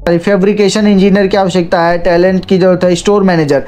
Fabrication engineer की आवश्यकता है, टैलेंट की जरूरत है, स्टोर मैनेजर।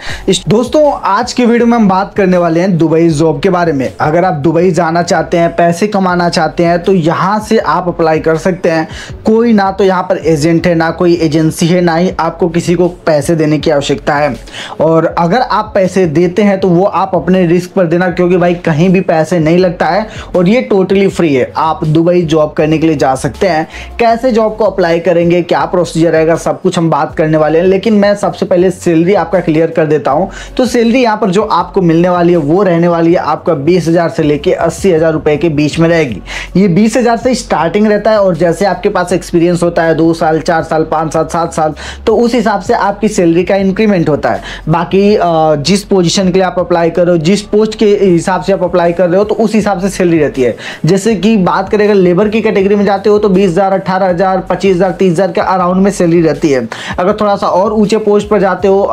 दोस्तों आज के वीडियो में हम बात करने वाले हैं दुबई जॉब के बारे में। अगर आप दुबई जाना चाहते हैं, पैसे कमाना चाहते हैं तो यहाँ से आप अप्लाई कर सकते हैं। कोई ना तो यहाँ पर एजेंट है, ना कोई एजेंसी है, ना ही आपको किसी को पैसे देने की आवश्यकता है। और अगर आप पैसे देते हैं तो वो आप अपने रिस्क पर देना, क्योंकि भाई कहीं भी पैसे नहीं लगता है और ये टोटली फ्री है। आप दुबई जॉब करने के लिए जा सकते हैं। कैसे जॉब को अप्लाई करेंगे, क्या प्रोसीजर है, सब कुछ हम बात करने वाले हैं। लेकिन मैं सबसे पहले सैलरी आपका क्लियर कर देता हूं। तो सैलरी यहां पर जो आपको मिलने वाली है वो रहने वाली है आपका 20,000 से लेके 80,000 रुपए के बीच में रहेगी। ये 20,000 से स्टार्टिंग रहता है और जैसे आपके पास एक्सपीरियंस होता है 2 साल, 4 साल, 5 साल, 7 साल, तो उस हिसाब से आपकी सैलरी का इंक्रीमेंट होता है। बाकी जिस पोजिशन के लिए आप अप्लाई कर रहे हो, जिस पोस्ट के हिसाब से आप अप्लाई कर रहे हो, तो उस हिसाब से सैलरी रहती है। जैसे कि बात करें अगर लेबर की कैटेगरी में जाते हो तो 20,000, 18,000, 25,000, 30,000 के अराउंड में सैलरी रहती है। अगर थोड़ा सा और ऊंचे पोस्ट पर जाते हो,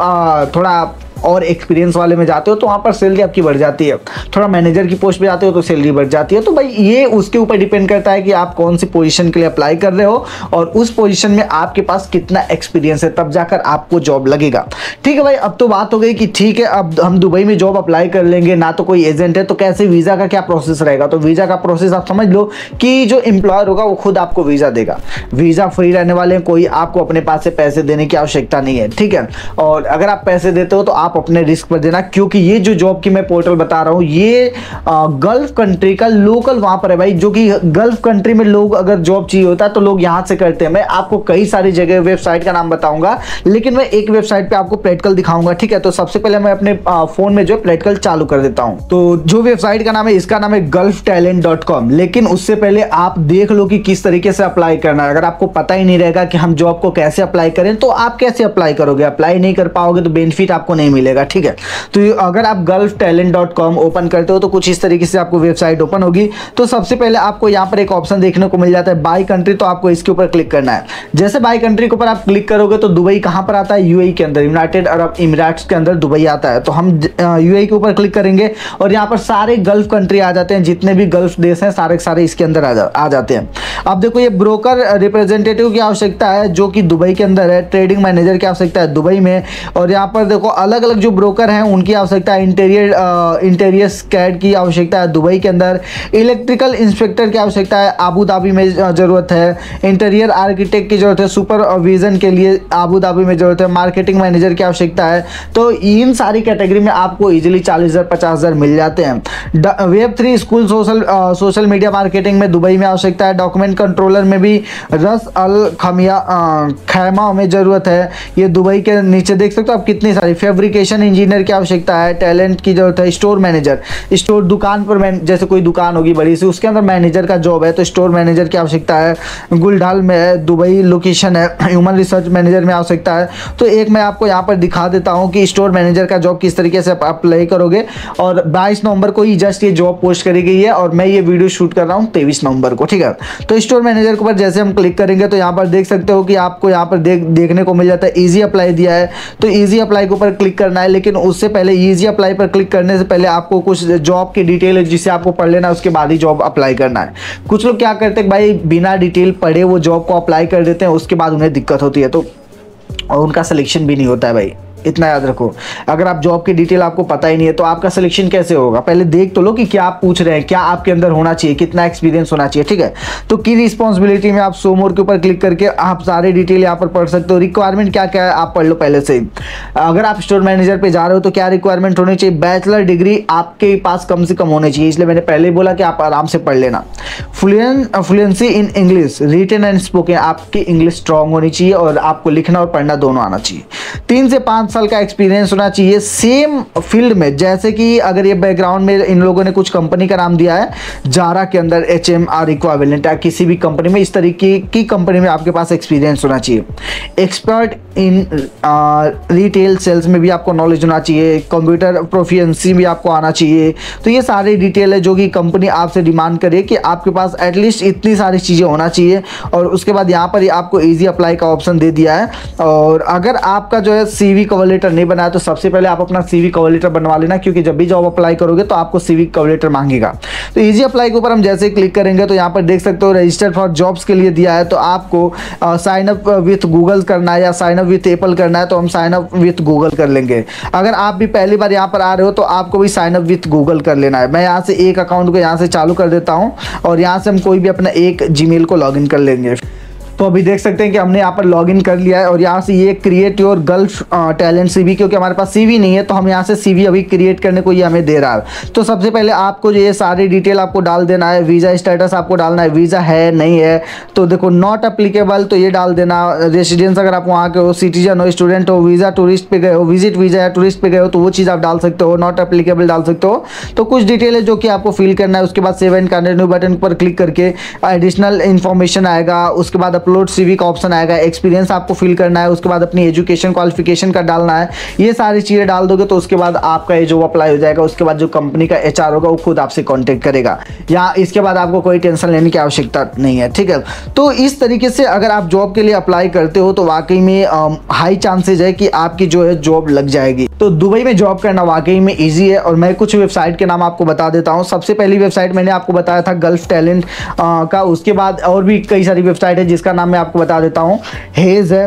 थोड़ा और एक्सपीरियंस वाले में जाते हो तो वहाँ पर सैलरी आपकी बढ़ जाती है। थोड़ा मैनेजर की पोस्ट पे जाते हो तो सैलरी बढ़ जाती है। तो भाई ये उसके ऊपर डिपेंड करता है कि आप कौन सी पोजीशन के लिए अप्लाई कर रहे हो और उस पोजीशन में आपके पास कितना एक्सपीरियंस है, तब जाकर आपको जॉब लगेगा। ठीक है भाई, अब तो बात हो गई कि ठीक है अब हम दुबई में जॉब अप्लाई कर लेंगे, ना तो कोई एजेंट है, तो कैसे वीज़ा का क्या प्रोसेस रहेगा। तो वीज़ा का प्रोसेस आप समझ लो कि जो एम्प्लॉयर होगा वो खुद आपको वीज़ा देगा। वीज़ा फ्री रहने वाले हैं, कोई आपको अपने पास से पैसे देने की आवश्यकता नहीं है। ठीक है, और अगर आप पैसे देते हो तो आप अपने रिस्क पर देना, क्योंकि ये जो जॉब की मैं पोर्टल बता रहा हूं ये गल्फ कंट्री का लोकल वहां पर है भाई। जो कि गल्फ कंट्री में लोग अगर जॉब चाहिए होता है तो लोग यहां से करते हैं। मैं आपको कई सारी जगह वेबसाइट का नाम बताऊंगा, लेकिन मैं एक वेबसाइट पे आपको प्रैक्टिकल दिखाऊंगा। ठीक है, तो सबसे पहले मैं अपने फोन में जो प्रैक्टिकल चालू कर देता हूं। तो जो वेबसाइट का नाम है इसका नाम है gulftalent.com। लेकिन उससे पहले आप देख लो कि किस तरीके से अप्लाई करना है। अगर आपको पता ही नहीं रहेगा कि हम जॉब को कैसे अप्लाई करें तो आप कैसे अप्लाई करोगे, अप्लाई नहीं कर पाओगे तो बेनिफिट आपको नहीं मिलेगा। ठीक है, तो अगर आप gulftalent.com ओपन करते हो तो कुछ इस तरीके से आपको वेबसाइट ओपन होगी। तो सबसे पहले आपको यहाँ पर एक ऑप्शन देखने को मिल जाता है बाय कंट्री, तो आपको इसके ऊपर क्लिक करना है। जैसे बाय कंट्री के ऊपर आप क्लिक करोगे तो दुबई कहाँ पर आता है, यूएई के अंदर, यूनाइटेड अरब इमिरेट्स के अंदर दुबई आता है। तो हम यूएई के ऊपर क्लिक करेंगे और यहाँ पर सारे गल्फ कंट्री आ जाते हैं। जितने भी गल्फ देश हैं सारे सारे इसके अंदर आ जाते हैं। अब देखो ये ब्रोकर रिप्रेजेंटेटिव की आवश्यकता है जो कि दुबई के अंदर है, ट्रेडिंग मैनेजर की आवश्यकता है दुबई में, और यहाँ पर देखो अलग अलग जो ब्रोकर हैं उनकी आवश्यकता है। इंटीरियर स्कैड की आवश्यकता है दुबई के अंदर, इलेक्ट्रिकल इंस्पेक्टर की आवश्यकता है अबू धाबी में जरूरत है, इंटीरियर आर्किटेक्ट की जरूरत है, सुपरविजन के लिए अबू धाबी में जरूरत है, मार्केटिंग मैनेजर की आवश्यकता है। तो इन सारी कैटेगरी में आपको इजीली 40,000 50,000 मिल जाते हैं। Web3 school social media marketing में दुबई में आवश्यकता है। डॉक्यूमेंट कंट्रोलर में भी रस अल खैमा में जरूरत है। ये दुबई के नीचे देख सकते हो आप कितनी सारी। फैब्रिकेशन इंजीनियर की आवश्यकता है, टैलेंट की जरूरत है, स्टोर मैनेजर, स्टोर दुकान पर जैसे कोई दुकान होगी बड़ी सी उसके अंदर मैनेजर का जॉब है तो स्टोर मैनेजर की आवश्यकता है। गुलढाल में है, दुबई लोकेशन है। ह्यूमन रिसर्च मैनेजर में आवश्यकता है। तो एक मैं आपको यहाँ पर दिखा देता हूँ कि स्टोर मैनेजर का जॉब किस तरीके से आप अप्लाई करोगे। और 22 नवंबर को ही जस्ट ये जॉब पोस्ट करी गई है और मैं ये वीडियो शूट कर रहा हूँ 23 नवंबर को। ठीक है, तो स्टोर मैनेजर के ऊपर जैसे हम क्लिक करेंगे तो यहाँ पर देख सकते हो कि आपको यहाँ पर देखने को मिल जाता है ईजी अप्लाई दिया है। तो ईजी अप्लाई के ऊपर क्लिक करना है, लेकिन उससे पहले ईजी अप्लाई पर क्लिक करने से पहले आपको कुछ जॉब की डिटेल है जिसे आपको पढ़ लेना है, उसके बाद ही जॉब अप्लाई करना है। कुछ लोग क्या करते हैं भाई बिना डिटेल पढ़े वो जॉब को अप्लाई कर देते हैं, उसके बाद उन्हें दिक्कत होती है तो और उनका सिलेक्शन भी नहीं होता है भाई। इतना याद रखो, अगर आप जॉब की डिटेल आपको पता ही नहीं है तो आपका सिलेक्शन कैसे होगा। पहले देख तो लो कि क्या आप पूछ रहे हैं, क्या आपके अंदर होना चाहिए, कितना एक्सपीरियंस होना चाहिए। ठीक है, तो की रिस्पॉन्सिबिलिटी में आप शो मोर के ऊपर क्लिक करके आप सारे डिटेल यहाँ पर पढ़ सकते हो। रिक्वायरमेंट क्या क्या है आप पढ़ लो पहले से ही। अगर आप स्टोर मैनेजर पे जा रहे हो तो क्या रिक्वायरमेंट होनी चाहिए, बैचलर डिग्री आपके पास कम से कम होनी चाहिए, इसलिए मैंने पहले ही बोला कि आप आराम से पढ़ लेना। Fluency in English, written and spoken, आपकी इंग्लिश स्ट्रांग होनी चाहिए और आपको लिखना और पढ़ना दोनों आना चाहिए। 3 से 5 साल का एक्सपीरियंस होना चाहिए सेम फील्ड में। जैसे कि अगर ये बैकग्राउंड में इन लोगों ने कुछ कंपनी का नाम दिया है, जारा के अंदर HMR इक्विवेलेंट है, किसी भी कंपनी में इस तरीके की कंपनी में आपके पास एक्सपीरियंस होना चाहिए। एक्सपर्ट इन रिटेल सेल्स में भी आपको नॉलेज होना चाहिए, कंप्यूटर प्रोफिशिएंसी भी आपको आना चाहिए। तो ये सारे डिटेल है जो कि कंपनी आपसे डिमांड करे कि आपके पास एटलीस्ट इतनी सारी चीज़ें होना चाहिए। और उसके बाद यहाँ पर ही आपको ईजी अप्लाई का ऑप्शन दे दिया है। और अगर आपका जो है CV कवर लेटर नहीं बनाया तो सबसे पहले आप अपना CV कवर लेटर बनवा लेना, क्योंकि जब भी जॉब अप्लाई करोगे तो आपको CV कवर लेटर मांगेगा। तो ईजी अप्लाई के ऊपर हम जैसे क्लिक करेंगे तो यहाँ पर देख सकते हो रजिस्टर फॉर जॉब्स के लिए दिया है। तो आपको साइन अप विथ गूगल करना है या साइन अप विथ एप्पल करना है, तो हम साइन अप विथ गूगल कर लेंगे। अगर आप भी पहली बार यहाँ पर आ रहे हो तो आपको भी साइन अप विथ गूगल कर लेना है। मैं यहाँ से एक अकाउंट को यहाँ से चालू कर देता हूँ और यहाँ से हम कोई भी अपना एक जीमेल को लॉगिन कर लेंगे। तो अभी देख सकते हैं कि हमने यहाँ पर लॉगिन कर लिया है और यहाँ से ये create your gulf talent CV, क्योंकि हमारे पास CV नहीं है तो हम यहाँ से CV अभी क्रिएट करने को ये हमें दे रहा है। तो सबसे पहले आपको ये सारी डिटेल आपको डाल देना है। वीज़ा स्टेटस आपको डालना है, वीज़ा है नहीं है तो देखो नॉट अप्लीकेबल तो ये डाल देना। रेसिडेंस अगर आप वहाँ के हो, सिटीजन हो, स्टूडेंट हो, वीज़ा टूरिस्ट पे गए हो, विजिट वीज़ा या टूरिस्ट पे गए हो तो वो चीज़ आप डाल सकते हो, नॉट अप्लीकेबल डाल सकते हो। तो कुछ डिटेल है जो कि आपको फिल करना है। उसके बाद सेव एंड कंटिन्यू बटन पर क्लिक करके एडिशनल इन्फॉर्मेशन आएगा। उसके बाद अपलोड CV का ऑप्शन आएगा, एक्सपीरियंस आपको फिल करना है। उसके बाद अपनी एजुकेशन क्वालिफिकेशन का डालना है। ये सारी चीज़ें डाल दोगे तो उसके बाद आपका ये जॉब अप्लाई हो जाएगा। उसके बाद जो कंपनी का HR होगा वो खुद आपसे कांटेक्ट करेगा, या इसके बाद आपको कोई टेंशन लेने की आवश्यकता नहीं है, ठीक है। तो इस तरीके से अगर आप जॉब के लिए अप्लाई करते हो तो वाकई में हाई चांसेज है कि आपकी जो है जॉब लग जाएगी। तो दुबई में जॉब करना वाकई में ईजी है और मैं कुछ वेबसाइट के नाम आपको बता देता हूँ। सबसे पहली वेबसाइट मैंने आपको बताया था गल्फ टैलेंट का। उसके बाद और भी कई सारी वेबसाइट है जिसका नाम मैं आपको बता देता हूँ। हेज है,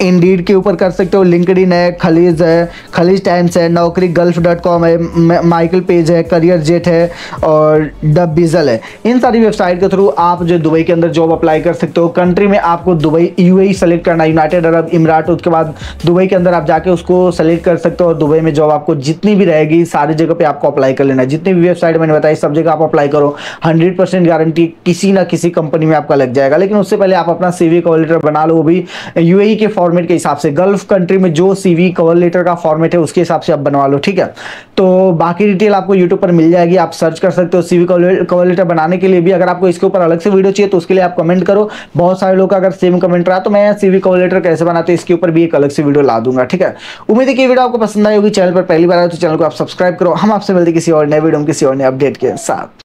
इंडीड के ऊपर कर सकते हो, लिंक्डइन है, खलीज है, खलीज टाइम्स है, naukri.gulf.com है, माइकल पेज है, करियर जेट है और द बिजल है। इन सारी वेबसाइट के थ्रू आप जो दुबई के अंदर जॉब अप्लाई कर सकते हो। कंट्री में आपको दुबई UAE सेलेक्ट करना, यूनाइटेड अरब इमरात। उसके बाद दुबई के अंदर आप जाके उसको सेलेक्ट कर सकते हो और दुबई में जॉब आपको जितनी भी रहेगी सारी जगह पे आपको अप्लाई कर लेना है। जितनी भी वेबसाइट मैंने बताई सब जगह आप अप्लाई करो, 100% गारंटी किसी ना किसी कंपनी में आपका लग जाएगा। लेकिन उससे पहले आप अपना CV कवर लेटर बना लो, वो भी UAE के फॉर्मेट के हिसाब से। गल्फ कंट्री में जो CV कवर लेटर का फॉर्मेट है उसके हिसाब से आप बनवा लो, ठीक है। तो बाकी डिटेल आपको यूट्यूब पर मिल जाएगी, आप सर्च कर सकते हो। CV कवर लेटर बनाने के लिए भी अगर आपको इसके ऊपर अलग से वीडियो चाहिए तो उसके लिए आप कमेंट करो। बहुत सारे लोग अगर सेम कमेंट रहा तो मैं CV कवर लेटर कैसे बनाते हैं इसके ऊपर भी एक अलग से वीडियो ला दूंगा, ठीक है। उम्मीद है कि वीडियो आपको पसंद आई होगी। चैनल पर पहली बार आए तो चैनल को आप सब्सक्राइब करो। हम आपसे मिलते किसी और नए वीडियो में किसी और नए अपडेट के साथ।